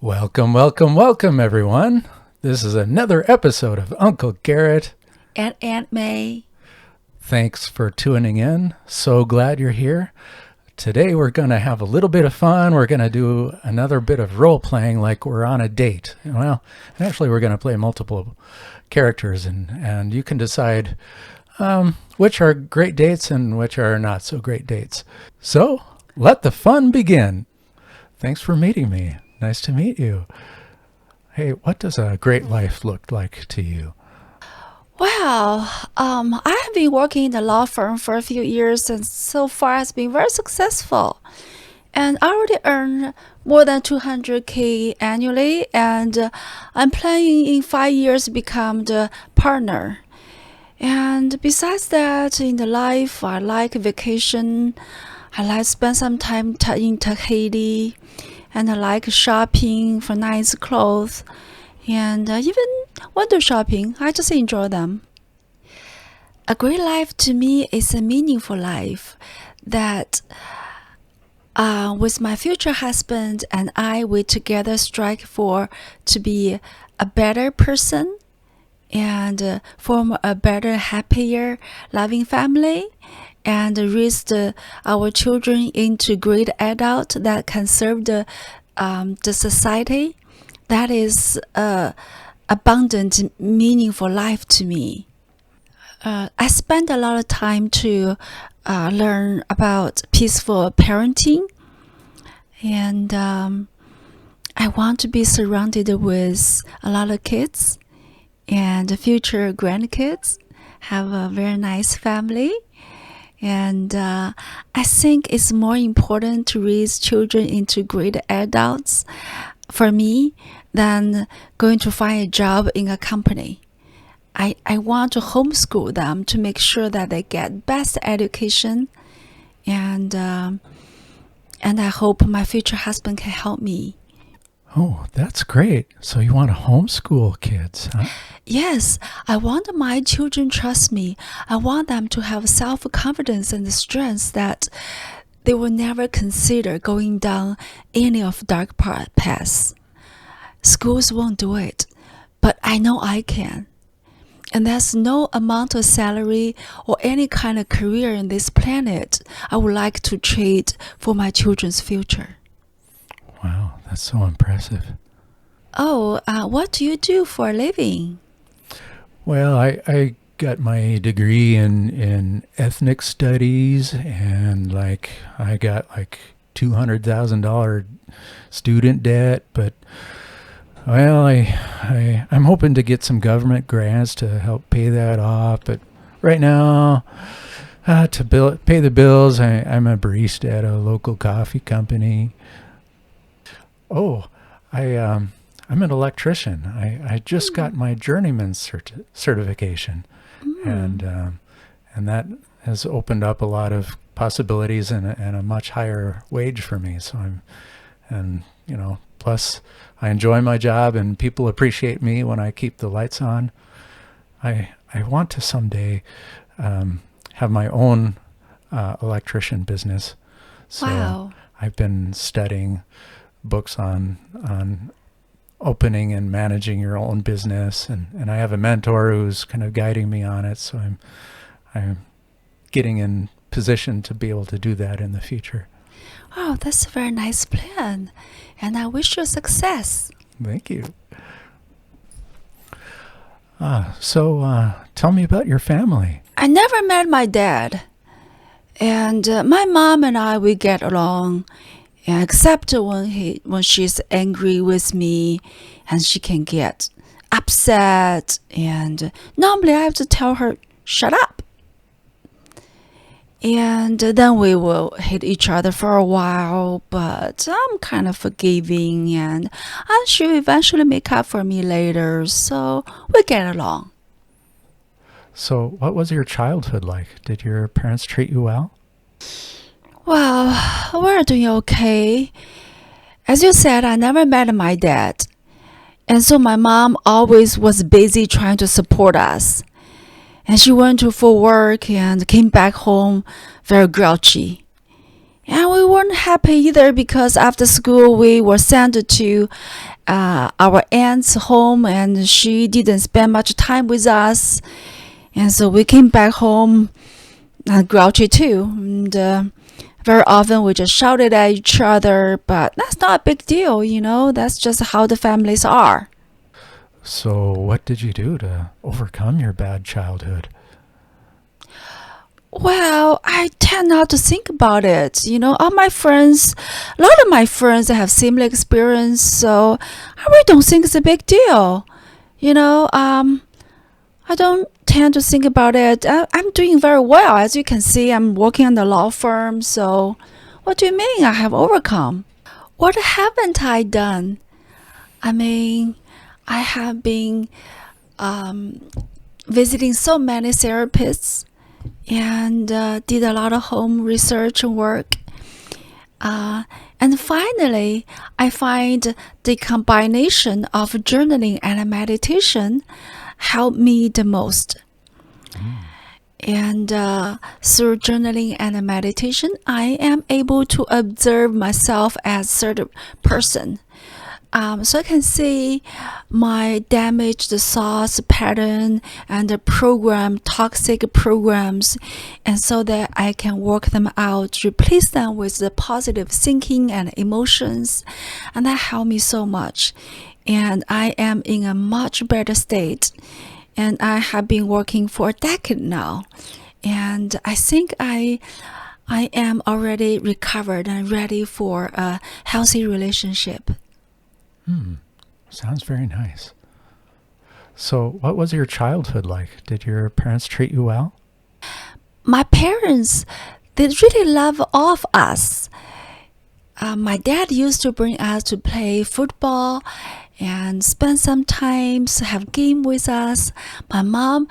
Welcome, welcome, welcome, everyone. This is another episode of Uncle Garrett and Aunt May. Thanks for tuning in. So glad you're here. Today we're going to have a little bit of fun. We're going to do another bit of role-playing like we're on a date. Well, actually we're going to play multiple characters, and you can decide which are great dates and which are not so great dates. So let the fun begin. Thanks for meeting me. Nice to meet you. Hey, what does a great life look like to you? Well, I have been working in the law firm for a few years and so far has been very successful. And I already earn more than $200K annually, and I'm planning in 5 years to become the partner. And besides that, in the life, I like vacation. I like to spend some time in Tahiti. And I like shopping for nice clothes, and even window shopping. I just enjoy them. A great life to me is a meaningful life that with my future husband and we together strive for to be a better person and form a better, happier, loving family, and raise our children into great adults that can serve the society. That is abundant, meaningful life to me. I spend a lot of time to learn about peaceful parenting, and I want to be surrounded with a lot of kids and future grandkids, have a very nice family. And I think it's more important to raise children into great adults for me than going to find a job in a company. I want to homeschool them to make sure that they get best education, and I hope my future husband can help me. Oh, that's great. So you want to homeschool kids, huh? Yes, I want my children to trust me. I want them to have self-confidence and strength that they will never consider going down any of dark paths. Schools won't do it, but I know I can. And there's no amount of salary or any kind of career in this planet I would like to trade for my children's future. Wow, that's so impressive. Oh, what do you do for a living? Well, I got my degree in ethnic studies, and I got $200,000 student debt, but well, I'm hoping to get some government grants to help pay that off. But right now, to pay the bills, I'm a barista at a local coffee company. Oh, I'm an electrician. I just got my journeyman certification, and that has opened up a lot of possibilities and a much higher wage for me. So plus I enjoy my job and people appreciate me when I keep the lights on. I want to someday have my own electrician business. So Wow. I've been studying books on opening and managing your own business, and I have a mentor who's kind of guiding me on it, so I'm getting in position to be able to do that in the future. Oh, that's a very nice plan, and I wish you success. Thank you. So tell me about your family. I never met my dad, and my mom and we get along, except when she's angry with me, and she can get upset, and normally I have to tell her, shut up. And then we will hit each other for a while, but I'm kind of forgiving, and she will eventually make up for me later, so we get along. So what was your childhood like? Did your parents treat you well? Well, we're doing okay. As you said, I never met my dad, and so my mom always was busy trying to support us. And she went to for work and came back home very grouchy. And we weren't happy either because after school we were sent to our aunt's home and she didn't spend much time with us. And so we came back home grouchy too. And very often we just shouted at each other, but that's not a big deal, That's just how the families are. So what did you do to overcome your bad childhood? Well, I tend not to think about it. All my friends, a lot of my friends have similar experience, so I really don't think it's a big deal. I don't tend to think about it. I'm doing very well. As you can see, I'm working on the law firm, so what do you mean I have overcome? What haven't I done? I mean, I have been visiting so many therapists and did a lot of home research work. And finally, I find the combination of journaling and meditation helped me the most. And through journaling and meditation, I am able to observe myself as a third person. So I can see my damaged thoughts pattern and the toxic programs, and so that I can work them out, replace them with the positive thinking and emotions, and that helped me so much. And I am in a much better state, and I have been working for a decade now, and I think I am already recovered and ready for a healthy relationship. Sounds very nice. So what was your childhood like? Did your parents treat you well? My parents, they really love all of us. My dad used to bring us to play football and spend some time to have game with us. My mom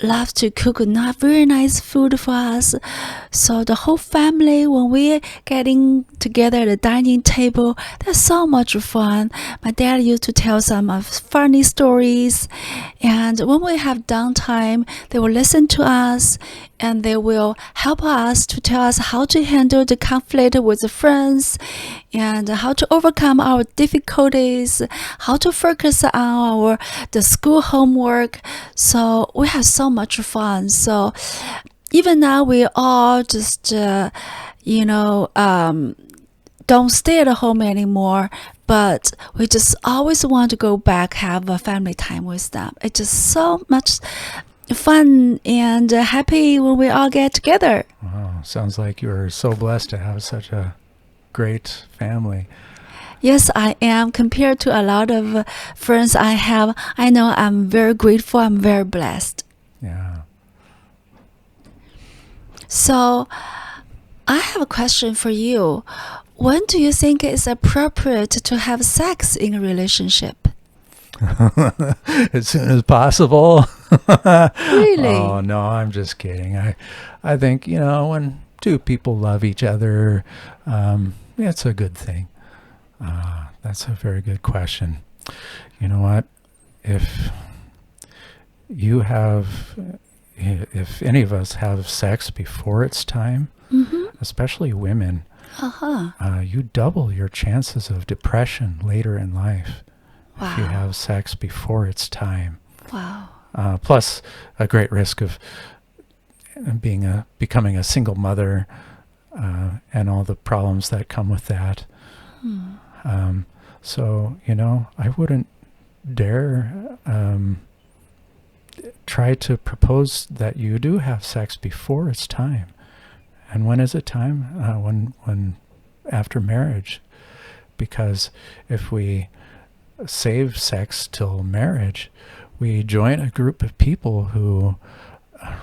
loved to cook not very nice food for us. So the whole family, when we're getting together at the dining table, that's so much fun. My dad used to tell some funny stories, and when we have downtime, they will listen to us and they will help us to tell us how to handle the conflict with the friends and how to overcome our difficulties, how to focus on the school homework. So we have so much fun. So even now we all just don't stay at home anymore, but we just always want to go back, have a family time with them. It's just so much fun and happy when we all get together. Wow, sounds like you're so blessed to have such a great family. Yes, I am. Compared to a lot of friends I have, I know I'm very grateful. I'm very blessed. Yeah. So I have a question for you. When do you think it's appropriate to have sex in a relationship? As soon as possible. Really? Oh, no, I'm just kidding. I think, when two people love each other, it's a good thing. That's a very good question. You know what? If any of us have sex before it's time, especially women, you double your chances of depression later in life. Wow. If you have sex before it's time. Wow. Plus a great risk of becoming a single mother and all the problems that come with that. So, I wouldn't dare try to propose that you do have sex before it's time. And when is it time? When after marriage. Because if we save sex till marriage, we join a group of people who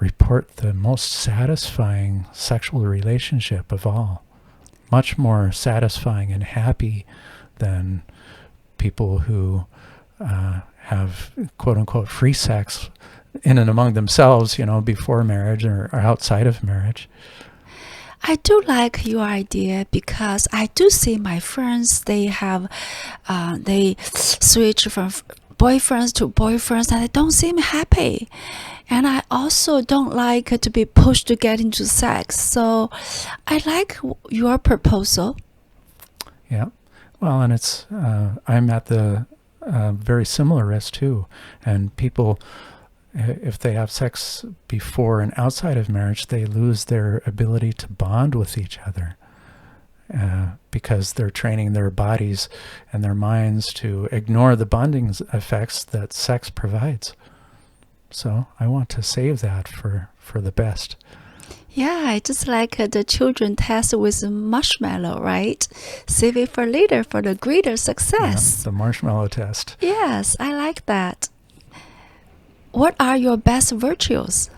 report the most satisfying sexual relationship of all. Much more satisfying and happy than people who have quote-unquote free sex in and among themselves, before marriage or outside of marriage. I do like your idea because I do see my friends, they switch from boyfriends to boyfriends and they don't seem happy. And I also don't like to be pushed to get into sex. So I like your proposal. Yeah. Well, and I'm at the very similar risk too. And people, if they have sex before and outside of marriage, they lose their ability to bond with each other because they're training their bodies and their minds to ignore the bonding effects that sex provides. So I want to save that for the best. Yeah, just like the children test with marshmallow, right? Save it for later for the greater success. Yeah, the marshmallow test. Yes, I like that. What are your best virtues?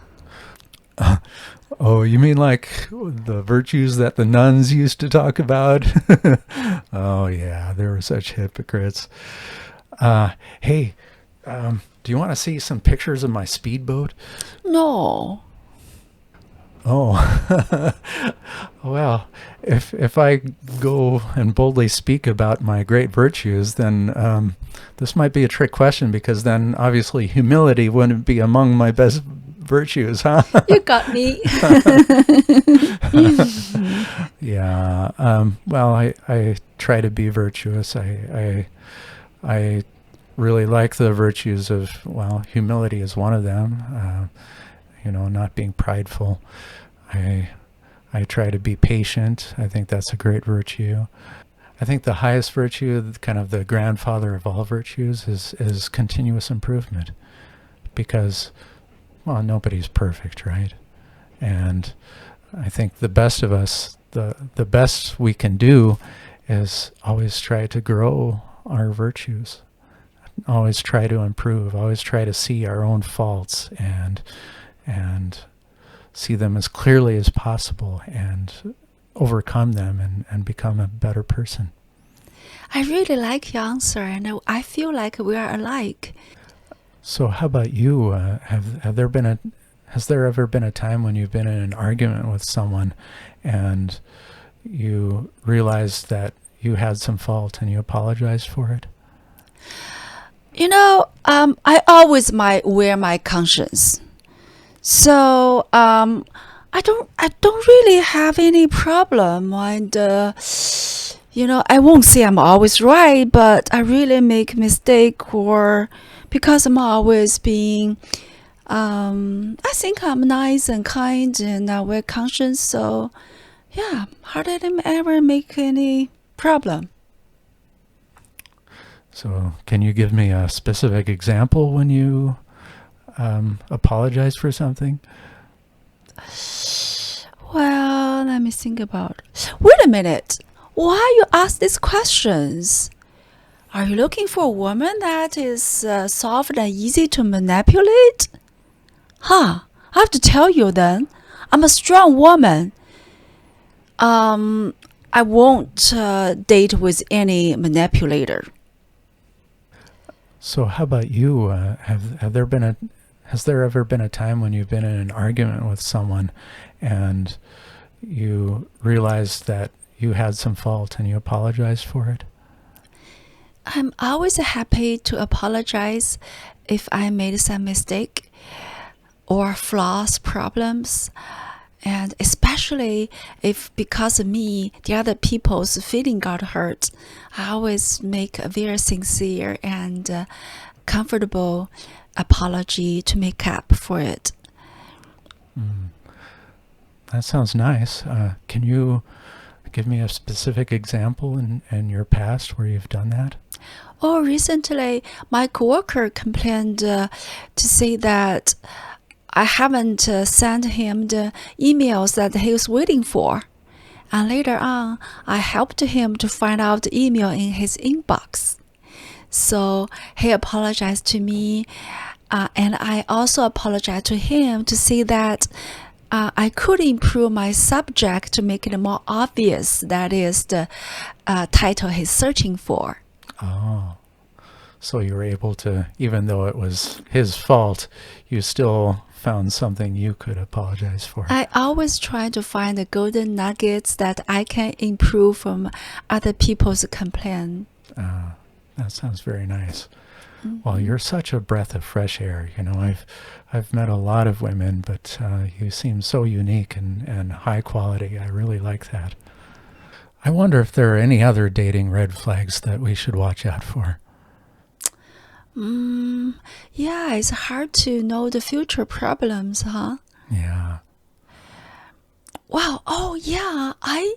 Oh, you mean like the virtues that the nuns used to talk about? Oh, yeah, they were such hypocrites. Hey, do you want to see some pictures of my speedboat? No. Oh, well, if I go and boldly speak about my great virtues, then this might be a trick question, because then obviously humility wouldn't be among my best virtues, huh? You got me. Yeah. Well, I try to be virtuous. I really like the virtues of, well, humility is one of them. Not being prideful. I try to be patient. I think that's a great virtue. I think the highest virtue, kind of the grandfather of all virtues, is continuous improvement, because, well, nobody's perfect, right? And I think the best of us, the best we can do is always try to grow our virtues, always try to improve, always try to see our own faults and see them as clearly as possible and overcome them and become a better person. I really like your answer, and I feel like we are alike. So how about you? Has there ever been a time when you've been in an argument with someone and you realized that you had some fault and you apologized for it? I always might wear my conscience. So I don't really have any problem, and I won't say I'm always right, but I really make mistake, or because I'm always being I think I'm nice and kind and I wear conscience, so yeah, hardly ever make any problem. So can you give me a specific example when you apologize for something? Well, let me think about it. Wait a minute. Why you ask these questions? Are you looking for a woman that is soft and easy to manipulate? Huh, I have to tell you then. I'm a strong woman. I won't date with any manipulator. So how about you? Has there ever been a time when you've been in an argument with someone and you realized that you had some fault and you apologized for it? I'm always happy to apologize if I made some mistake or flaws, problems, and especially if because of me, the other people's feeling got hurt. I always make a very sincere and comfortable apology to make up for it. That sounds nice. Can you give me a specific example in your past where you've done that? Oh, recently my coworker complained to say that I haven't sent him the emails that he was waiting for. And later on, I helped him to find out the email in his inbox. So he apologized to me, and I also apologized to him to say that I could improve my subject to make it more obvious. That is the title he's searching for. Oh, so you were able to, even though it was his fault, you still found something you could apologize for. I always try to find the golden nuggets that I can improve from other people's complaint. That sounds very nice. Well, you're such a breath of fresh air. You know, I've met a lot of women, but you seem so unique and high quality. I really like that. I wonder if there are any other dating red flags that we should watch out for. Yeah, it's hard to know the future problems, huh? Yeah. Wow. Oh, yeah. I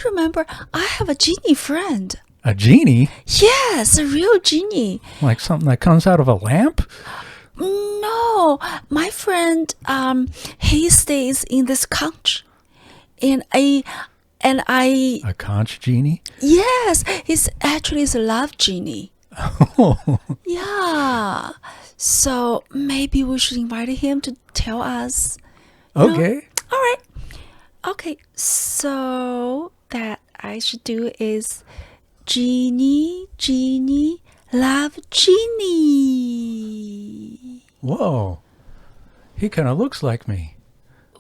remember I have a genie friend. A genie? Yes, a real genie. Like something that comes out of a lamp? No, my friend, he stays in this couch, and I, A conch genie? yes, he's actually a love genie. Oh. Yeah. So maybe we should invite him to tell us. You know? Okay. All right. Okay. So that I should do is Genie, Genie, Love Genie. Whoa. He kind of looks like me.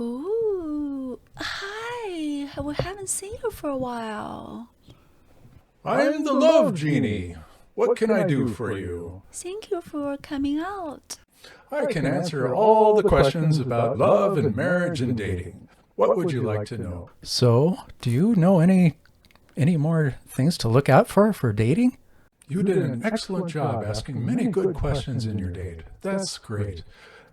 Ooh. Hi. We haven't seen you for a while. I'm the Love Genie. What can I do for you? Thank you for coming out. I can answer all the questions about love and marriage and dating. What would you like to know? So, do you know any more things to look out for dating? You did an excellent job asking many good questions in your date. That's great.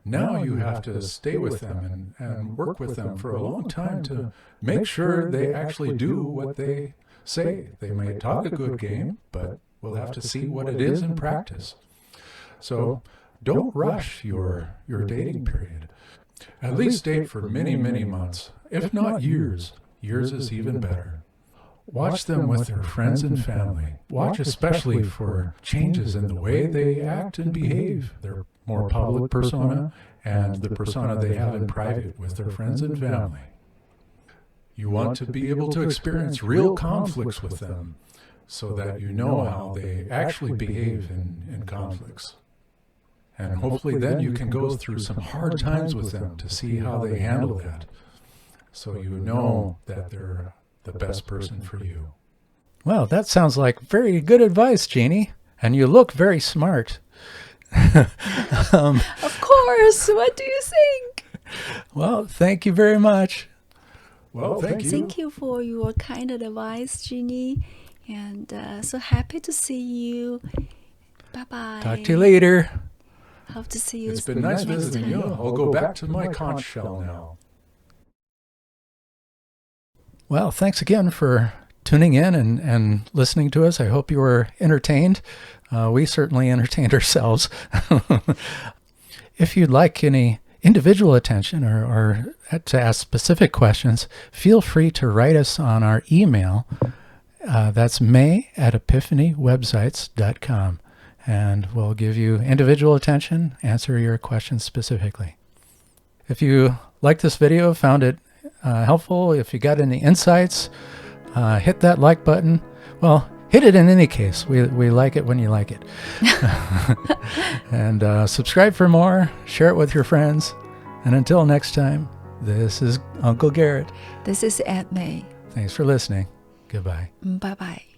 Now you have to stay with them and work with them for a long time to make sure they actually do what they say. They may talk a good game, but we'll have to see what it is in practice. So don't rush your dating period. At least date for many, many months, if not years. Years is even better. Watch them with their friends and family. Watch especially for changes in the way they act and behave, their more public persona and the persona they have in private with their friends and family. You want to be able to experience real conflicts with them so that you know how they actually behave in conflicts. And hopefully then you can go through some hard times with them to see how they handle that, so you know that they're the best person for you. Well, that sounds like very good advice, Jeannie. And you look very smart. Of course. What do you think? Well, thank you very much. Well, thank you. Thank you for your kind advice, Jeannie. And so happy to see you. Bye-bye. Talk to you later. Hope to see you It's been nice next visiting time. you. I'll go back to my conch shell now. Well, thanks again for tuning in and listening to us. I hope you were entertained. We certainly entertained ourselves. If you'd like any individual attention or to ask specific questions, feel free to write us on our email. That's may@epiphanywebsites.com. And we'll give you individual attention, answer your questions specifically. If you liked this video, found it helpful, if you got any insights, hit that like button. Well, hit it in any case. We like it when you like it. And subscribe for more. Share it with your friends. And until next time, this is Uncle Garrett. This is Aunt May. Thanks for listening. Goodbye. Bye-bye.